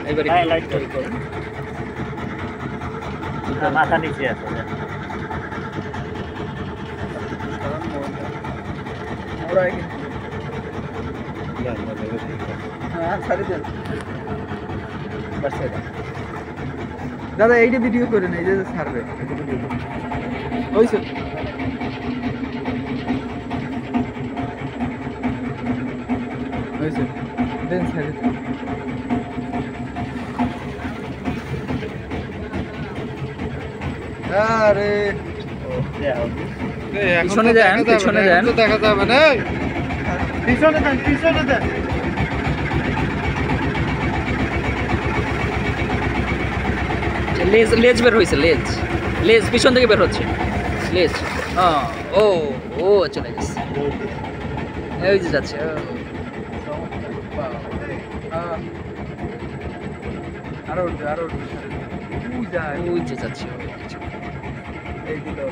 এবারে লাইট করুন। মাথা নিচে আছে। দাদা এইটা ভিডিও করে নেই যে ছাড়বে হয়েছে হয়েছে দেন ছাড়ে আরে পিছনে যান পিছনে যান দেখা যাবে না পিছনে দেন লেজ লেজ বের হয়েছে লেজ লেজ পিছন থেকে বের হচ্ছে লেজ ও ও চলে গেছে এই যে যাচ্ছে আরো ওই যে যাচ্ছে এদিকে